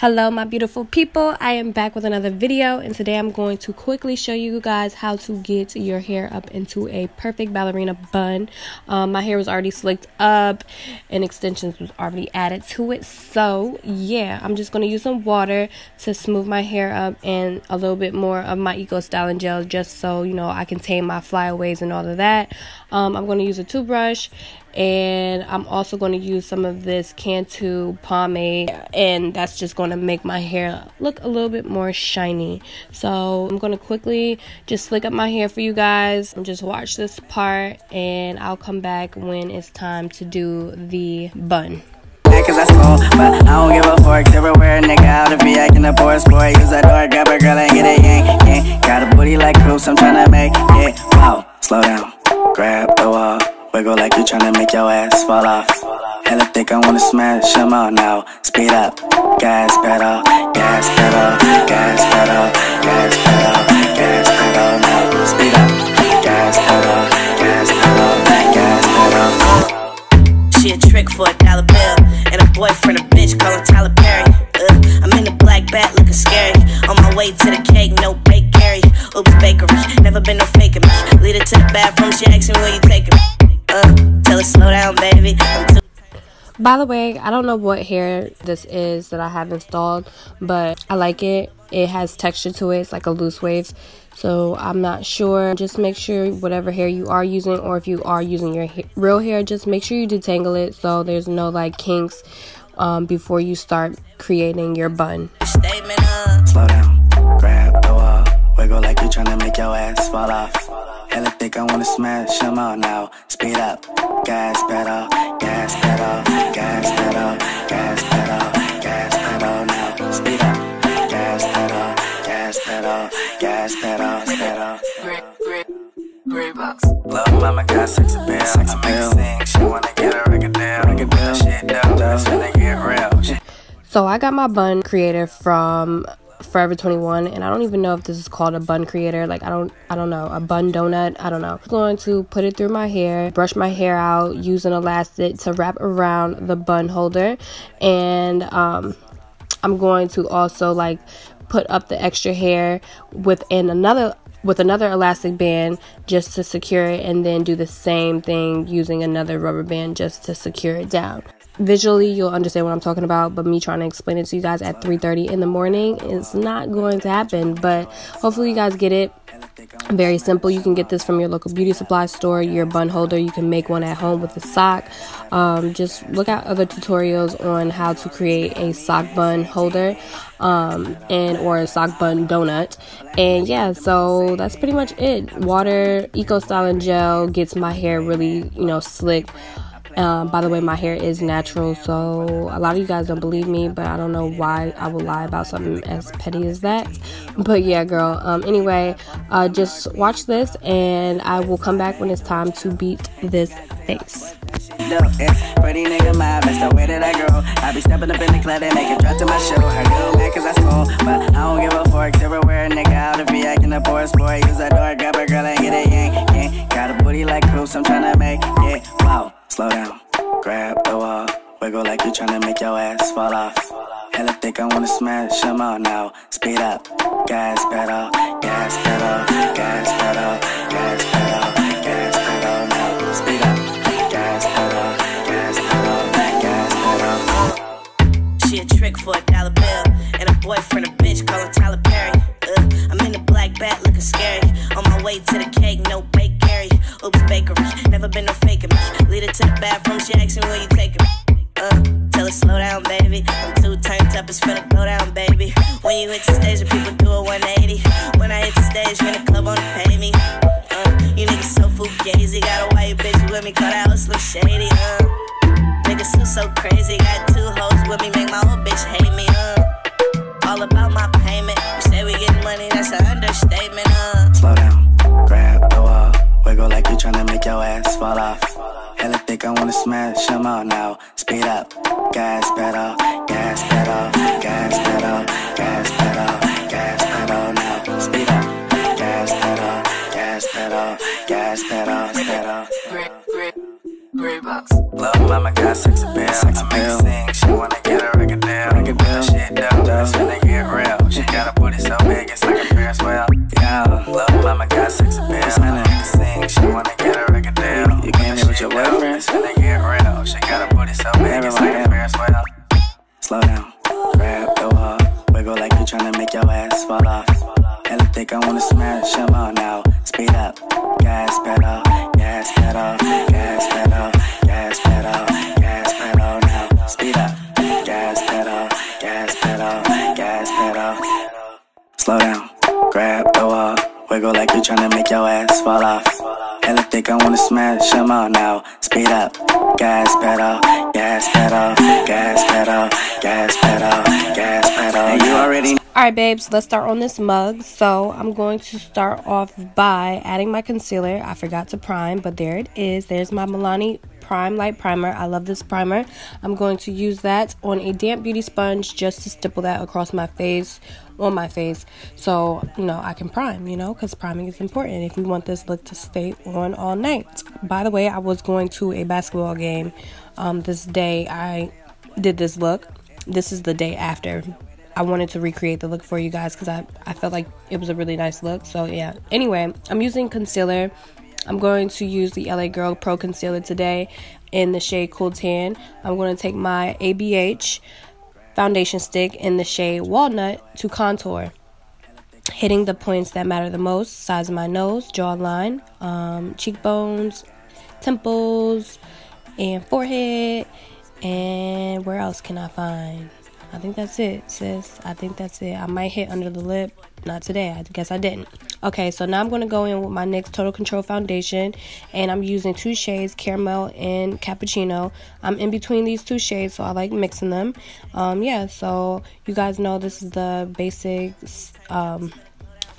Hello my beautiful people, I am back with another video, and today I'm going to quickly show you guys how to get your hair up into a perfect ballerina bun. My hair was already slicked up and extensions was already added to it, so yeah, I'm just going to use some water to smooth my hair up and a little bit more of my Eco Styling gel, just so you know I can tame my flyaways and all of that. I'm going to use a toothbrush, and I'm also going to use some of this Cantu pomade, and that's just going to make my hair look a little bit more shiny. So I'm going to quickly just slick up my hair for you guys and just watch this part, and I'll come back when it's time to do the bun. Cause that's cool, but I don't give a fork. Everywhere a nigga out if he acting a poor sport. Use that door, grab a girl and get it yank, yank. Got a booty like Cruz, I'm tryna make it. Wow, slow down, grab the wall, wiggle like you tryna make your ass fall off. Hella thick, I wanna smash them all now. Speed up, gas pedal, gas pedal, gas pedal, gas pedal, gas pedal now. Speed up, gas pedal, gas pedal, gas pedal. She a trick for $1 bill, and a boyfriend a bitch callin' Tyler Perry. I'm in the black bat looking scary. On my way to the cake, no bakery. Oops, bakery, never been no faking me. Lead her to the bathroom, she asking where you taking me. Tell her slow down, baby. By the way, I don't know what hair this is that I have installed, but I like it. It has texture to it. It's like a loose wave, so I'm not sure. Just make sure whatever hair you are using, or if you are using your real hair, just make sure you detangle it so there's no like kinks before you start creating your bun. Slow down, grab the wall, wiggle like you tryna make your ass fall off. Hella thick, I wanna smash them all now. Speed up, gas pedal, gas pedal, gas pedal, gas pedal, gas pedal now. Speed up, gas pedal, gas pedal, gas pedal, pedal. Love mama got sexy bill, sexy bill. Sing, she wanna get a record deal, shit down, just finna get real. So I got my bun creator from Forever 21, and I don't even know if this is called a bun creator. Like I don't know, a bun donut, I don't know. I'm going to put it through my hair, brush my hair out, use an elastic to wrap around the bun holder, and I'm going to also like put up the extra hair with another elastic band just to secure it, and then do the same thing using another rubber band just to secure it down. Visually you'll understand what I'm talking about, but me trying to explain it to you guys at 3:30 in the morning is not going to happen, but hopefully you guys get it. Very simple. You can get this from your local beauty supply store. Your bun holder, you can make one at home with a sock. Just look at other tutorials on how to create a sock bun holder or a sock bun donut. And yeah, so that's pretty much it. Water, Eco Styling gel gets my hair really, slick. By the way, my hair is natural, so a lot of you guys don't believe me, but I don't know why I will lie about something as petty as that. But yeah, girl, anyway, just watch this, and I will come back when it's time to beat this face. Look, it's pretty nigga my best, the way that I grow. I be stepping up in the club and make it drop to my show. Her good man cause I school, but I don't give a fork. Everywhere a nigga out if he acting a poor sport. Use that door, grab a girl and get it yank, yank. Got a booty like Cruz, I'm tryna make it. Wow, slow down, grab the wall, wiggle like you tryna make your ass fall off. Hella thick, I wanna smash them all now. Speed up, gas pedal, gas pedal, gas pedal, gas pedal, gas pedal now. Speed up, gas pedal, gas pedal, gas pedal. She a trick for $1 bill, and a boyfriend a bitch callin' Tyler Perry. I'm in the black bat looking scary. On my way to the cake, no bakery. Oops, bakery, never been no faking me. Lead her to the bathroom, she asking where you taking me. Tell her slow down, baby. I'm too turned up, it's finna go down, baby. When you hit the stage, the people do a 180. When I hit the stage, when the club wanna pay me. You niggas so fugazi, got a white bitch with me, call that hoe Slim Shady. Niggas so crazy, got 2 hoes with me, make my old bitch hate me. All about my payment. You say we getting money, that's an understatement. Slow down, grab the wall, wiggle like you tryna make your ass fall off. Hella thick, I wanna smash them all now. Speed up, gas pedal, gas pedal, gas pedal, gas pedal, gas pedal now. Speed up, gas pedal, gas pedal, gas pedal, pedal. Love mama got sexy bill, sexy bill. Sing, she wanna get a record deal, shit down. you tryna make your ass fall off. Hella thick, I wanna smash them all now. Speed up, gas pedal, gas pedal, gas pedal, gas pedal, gas pedal now. Speed up, gas pedal, gas pedal, gas pedal. Slow down, grab the wall, wiggle like you tryna make your ass fall off. Hella thick, I wanna smash them all now. Speed up, gas pedal, gas pedal, gas pedal, gas pedal, gas pedal. And you already. Alright babes, let's start on this mug. So I'm going to start off by adding my concealer. I forgot to prime, but there it is. There's my Milani Prime Light Primer. I love this primer. I'm going to use that on a damp beauty sponge just to stipple that across my face, on my face, so you know I can prime, you know, because priming is important if you want this look to stay on all night. By the way, I was going to a basketball game this day I did this look. This is the day after. I wanted to recreate the look for you guys because I felt like it was a really nice look. So yeah, anyway, I'm using concealer. I'm going to use the LA Girl Pro Concealer today in the shade Cool Tan. I'm going to take my ABH foundation stick in the shade Walnut to contour, hitting the points that matter the most: size of my nose, jawline, cheekbones, temples, and forehead. And where else can I find? I think that's it, sis. I think that's it. I might hit under the lip. Not today. I guess I didn't. Okay, so now I'm going to go in with my NYX Total Control Foundation. And I'm using two shades, Caramel and Cappuccino. I'm in between these two shades, so I like mixing them. Yeah, so you guys know this is the basic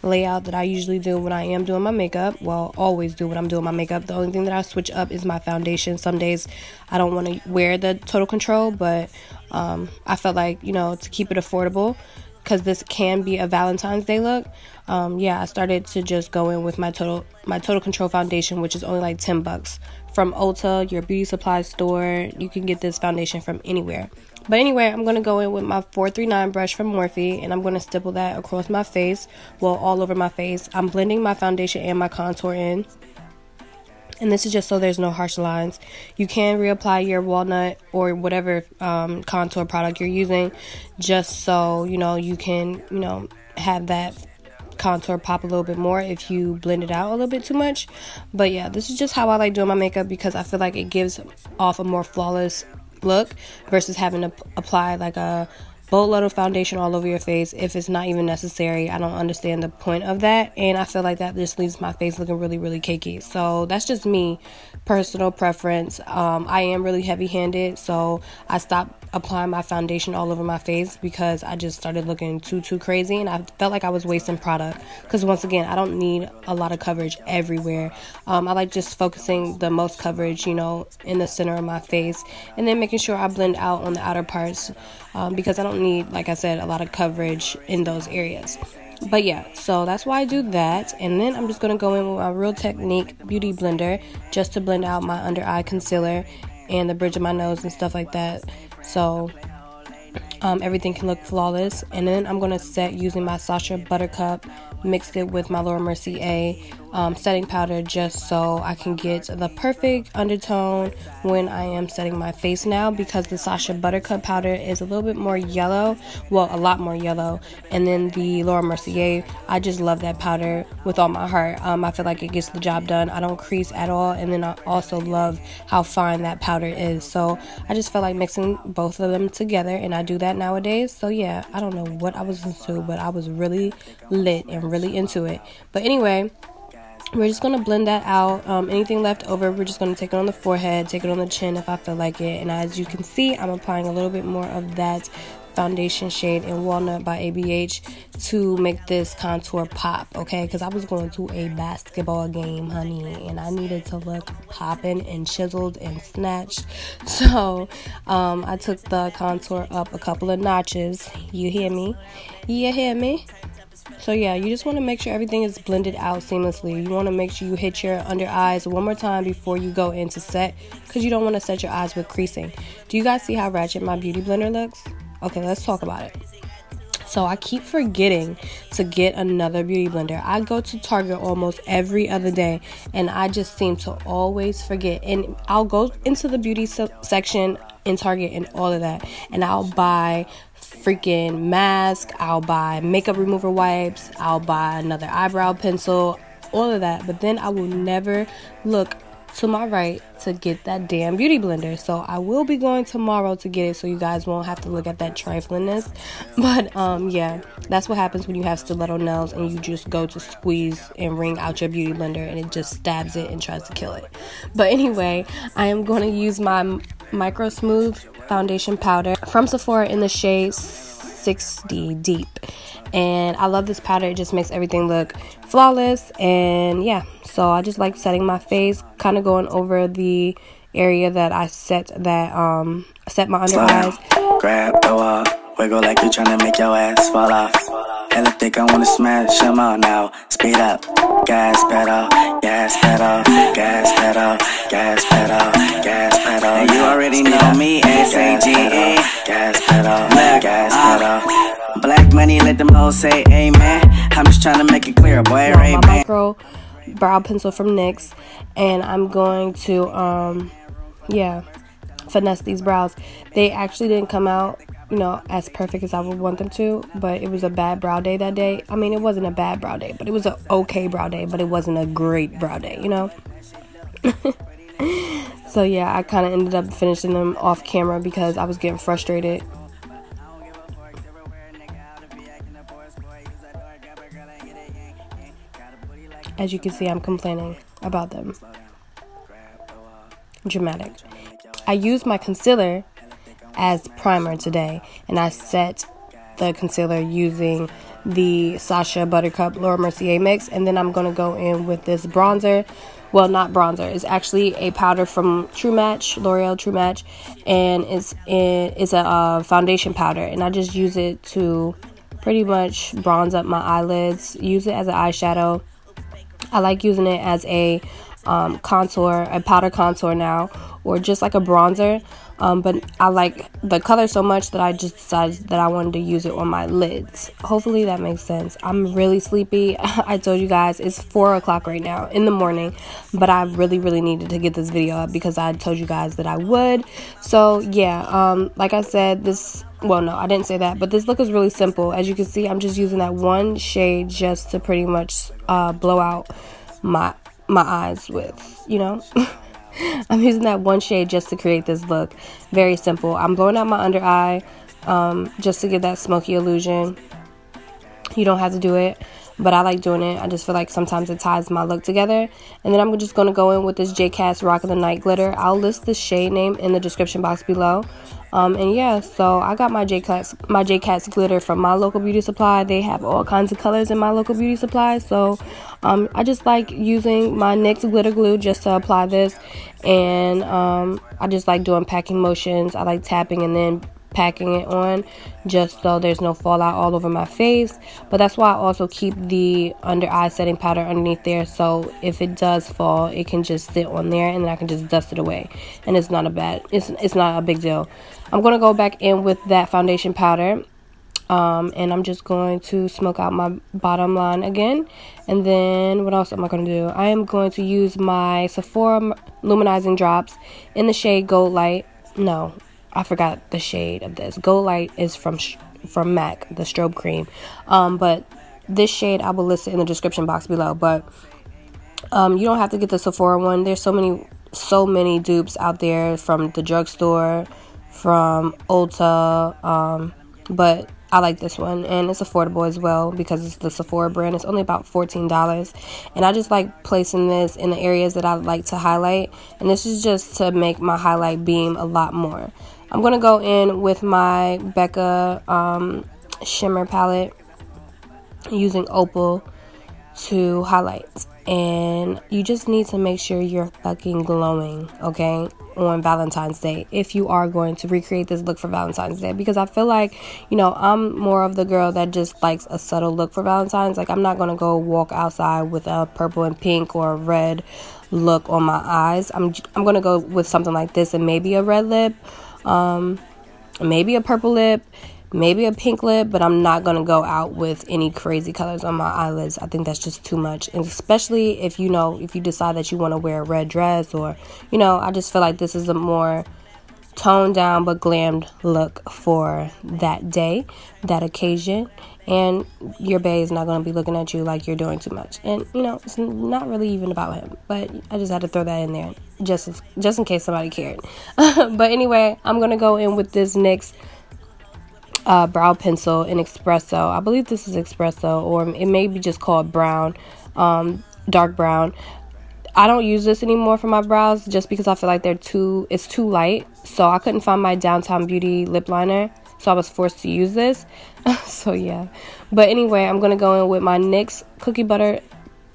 layout that I usually do when I am doing my makeup. Well, always do when I'm doing my makeup. The only thing that I switch up is my foundation. Some days I don't want to wear the Total Control, but I felt like, you know, to keep it affordable, because this can be a Valentine's Day look, yeah, I started to just go in with my Total Control foundation, which is only like $10 from Ulta, your beauty supply store. You can get this foundation from anywhere. But anyway, I'm going to go in with my 439 brush from Morphe, and I'm going to stipple that across my face, well, all over my face. I'm blending my foundation and my contour in. And this is just so there's no harsh lines. You can reapply your walnut or whatever contour product you're using, just so, you know, you can, you know, have that contour pop a little bit more if you blend it out a little bit too much. But yeah, this is just how I like doing my makeup, because I feel like it gives off a more flawless look versus having to apply like a boatload of foundation all over your face if it's not even necessary. I don't understand the point of that, and I feel like that just leaves my face looking really, really cakey. So that's just me, personal preference. I am really heavy-handed, so I stopped applying my foundation all over my face because I just started looking too crazy, and I felt like I was wasting product, because once again, I don't need a lot of coverage everywhere. I like just focusing the most coverage, you know, in the center of my face, and then making sure I blend out on the outer parts, because I don't need, like I said, a lot of coverage in those areas. But yeah, so that's why I do that. And then I'm just going to go in with my Real Technique Beauty Blender just to blend out my under eye concealer and the bridge of my nose and stuff like that, so everything can look flawless. And then I'm going to set using my Sacha Buttercup, mixed it with my Laura Mercier setting powder, just so I can get the perfect undertone when I am setting my face now, because the Sacha Buttercup powder is a little bit more yellow, well, a lot more yellow, and then the Laura Mercier, I just love that powder with all my heart. I feel like it gets the job done. I don't crease at all, and then I also love how fine that powder is, so I just felt like mixing both of them together, and I do that nowadays. So yeah, I don't know what I was into, but I was really lit and really into it. But anyway, we're just going to blend that out. Anything left over, we're just going to take it on the forehead, take it on the chin if I feel like it. And as you can see, I'm applying a little bit more of that foundation shade in Walnut by ABH to make this contour pop, okay? Because I was going to a basketball game, honey, and I needed to look popping and chiseled and snatched. So I took the contour up a couple of notches. You hear me? You hear me? So yeah, you just want to make sure everything is blended out seamlessly. You want to make sure you hit your under eyes one more time before you go into set, because you don't want to set your eyes with creasing. Do you guys see how ratchet my beauty blender looks? Okay, let's talk about it. So I keep forgetting to get another beauty blender. I go to Target almost every other day, and I just seem to always forget. And I'll go into the beauty section in Target and all of that, and I'll buy freaking mask, I'll buy makeup remover wipes, I'll buy another eyebrow pencil, all of that. But then I will never look to my right to get that damn beauty blender. So I will be going tomorrow to get it, so you guys won't have to look at that triflingness. But yeah, that's what happens when you have stiletto nails and you just go to squeeze and wring out your beauty blender and it just stabs it and tries to kill it. But anyway, I am going to use my Micro Smooth foundation powder from Sephora in the shade 60 Deep, and I love this powder. It just makes everything look flawless. And yeah, so I just like setting my face, kind of going over the area that I set my under eyes. Grab the wall, wiggle like you tryna make your ass fall off. And I think I wanna smash them all now. Speed up, gas pedal, gas pedal, gas pedal, gas pedal, gas pedal. And you already know me, S-A-G-E. Gas pedal, gas pedal. Black money, let them hoes say amen. I'm just trying to make it clear, boy. My micro brow pencil from NYX, and I'm going to yeah, finesse these brows. They actually didn't come out, you know, as perfect as I would want them to, but it was a bad brow day that day. I mean, it wasn't a bad brow day, but it was an okay brow day, but it wasn't a great brow day, you know. So yeah, I kind of ended up finishing them off camera because I was getting frustrated. As you can see, I'm complaining about them. Dramatic. I used my concealer as primer today, and I set the concealer using the Sacha Buttercup Laura Mercier mix, and then I'm going to go in with this bronzer. Well, not bronzer, it's actually a powder from True Match, L'Oreal True Match, and it's a foundation powder, and I just use it to pretty much bronze up my eyelids, use it as an eyeshadow. I like using it as a contour, a powder contour now, or just like a bronzer. But I like the color so much that I just decided that I wanted to use it on my lids. Hopefully that makes sense. I'm really sleepy. I told you guys it's 4 o'clock right now in the morning, but I really needed to get this video up because I told you guys that I would. So yeah, like I said, well, no, I didn't say that, but this look is really simple. As you can see, I'm just using that one shade just to pretty much blow out my eyes with, you know. I'm using that one shade just to create this look. Very simple. I'm blowing out my under eye just to give that smoky illusion. You don't have to do it, but I like doing it. I just feel like sometimes it ties my look together. And then I'm just going to go in with this J-Cats Rock of the Night glitter. I'll list the shade name in the description box below. And yeah, so I got my J-Cats glitter from my local beauty supply. They have all kinds of colors in my local beauty supply. So I just like using my NYX glitter glue just to apply this. And I just like doing packing motions. I like tapping and then packing it on just so there's no fallout all over my face. But that's why I also keep the under eye setting powder underneath there, so if it does fall, it can just sit on there and then I can just dust it away, and it's not a big deal. I'm going to go back in with that foundation powder, and I'm just going to smoke out my bottom line again. And then what else am I going to do? I am going to use my Sephora luminizing drops in the shade Gold Light. No, I forgot the shade of this. Gold Light is from MAC, the strobe cream. But this shade I will list it in the description box below. But you don't have to get the Sephora one. There's so many dupes out there from the drugstore, from Ulta. But I like this one, and it's affordable as well because it's the Sephora brand. It's only about $14, and I just like placing this in the areas that I like to highlight, and this is just to make my highlight beam a lot more. I'm going to go in with my Becca shimmer palette using Opal to highlight, and you just need to make sure you're fucking glowing, okay, on Valentine's Day if you are going to recreate this look for Valentine's Day, because I feel like, you know, I'm more of the girl that just likes a subtle look for Valentine's. Like, I'm not going to go walk outside with a purple and pink or a red look on my eyes. I'm going to go with something like this and maybe a red lip, maybe a purple lip, maybe a pink lip, but I'm not going to go out with any crazy colors on my eyelids. I think that's just too much. And especially if, you know, if you decide that you want to wear a red dress, or, you know, I just feel like this is a more toned down but glammed look for that day, that occasion, and your bae is not going to be looking at you like you're doing too much. And you know, it's not really even about him, but I just had to throw that in there just in case somebody cared. But anyway, I'm going to go in with this NYX brow pencil in espresso. I believe this is espresso, or it may be just called brown, dark brown. I don't use this anymore for my brows just because I feel like it's too light. So I couldn't find my Downtown Beauty lip liner, so I was forced to use this. So yeah. But anyway, I'm going to go in with my NYX Cookie Butter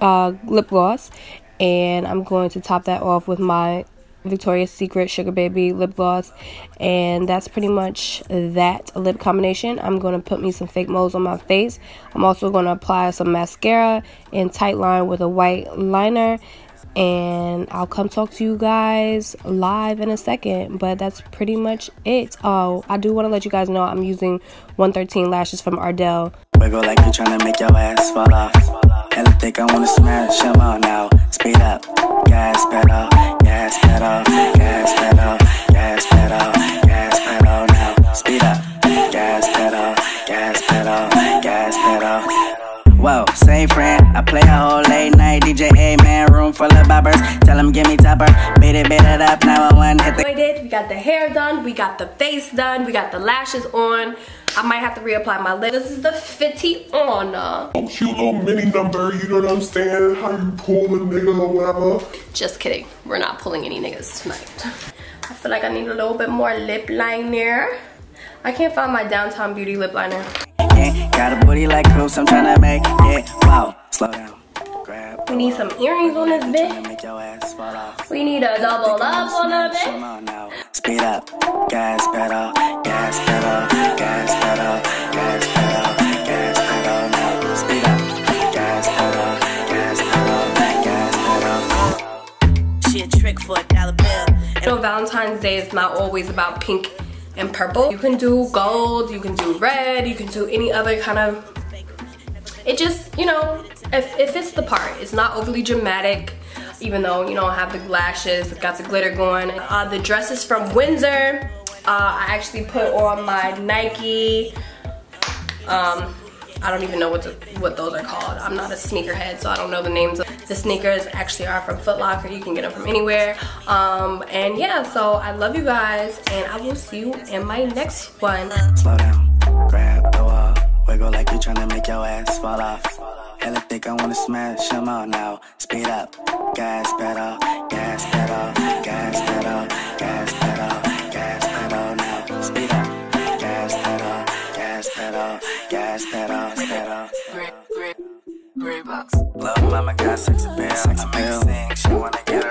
lip gloss, and I'm going to top that off with my Victoria's Secret Sugar Baby lip gloss, and that's pretty much that lip combination. I'm going to put me some fake moles on my face. I'm also going to apply some mascara and tight line with a white liner, and I'll come talk to you guys live in a second. But that's pretty much it. Oh, I do want to let you guys know I'm using 113 lashes from Ardell. Wiggle like you trying to make your ass fall off. Hella thick, I wanna smash them all now. Speed up, gas pedal, gas pedal, gas pedal, gas pedal, gas pedal now. Speed up, gas pedal, gas pedal, gas pedal. Whoa, same friend, I play a whole late night DJ, man, room full of boppers. Tell him give me topper, beat it up, now I want hit the. We got the hair done, we got the face done, we got the lashes on. I might have to reapply my lip. This is the fitty on. Cute little mini number, you know what I'm saying? How you pull a nigga or whatever. Just kidding, we're not pulling any niggas tonight. I feel like I need a little bit more lip liner. I can't find my Downtown Beauty lip liner. Yeah, got a booty like Cruz, I'm trying to make it. Wow, slow down. Grab. We need some earrings on this bitch. We need a double up on that bitch. Speed up, gas pedal, gas pedal, gas pedal, gas pedal, gas pedal now. Speed up, gas pedal, gas pedal, gas pedal. She a trick for $1 bill. You know, Valentine's Day is not always about pink and purple. You can do gold, you can do red, you can do any other kind of, it just, you know, if it's the part, it's not overly dramatic, even though, you know, I have the lashes, got the glitter going. The dress is from Windsor. I actually put on my Nike, I don't even know what those are called. I'm not a sneakerhead, so I don't know the names of the sneakers. Actually are from Foot Locker. You can get them from anywhere. And yeah, so I love you guys, and I will see you in my next one. Slow down, grab the wall, wiggle like you trying to make your ass fall off. Hella thick, I wanna smash them all now. Speed up, gas pedal, gas pedal, gas pedal, gas pedal, gas pedal now. Speed up, gas pedal, gas pedal, gas pedal, pedal. Great box. Love mama got sex appeal, she wanna get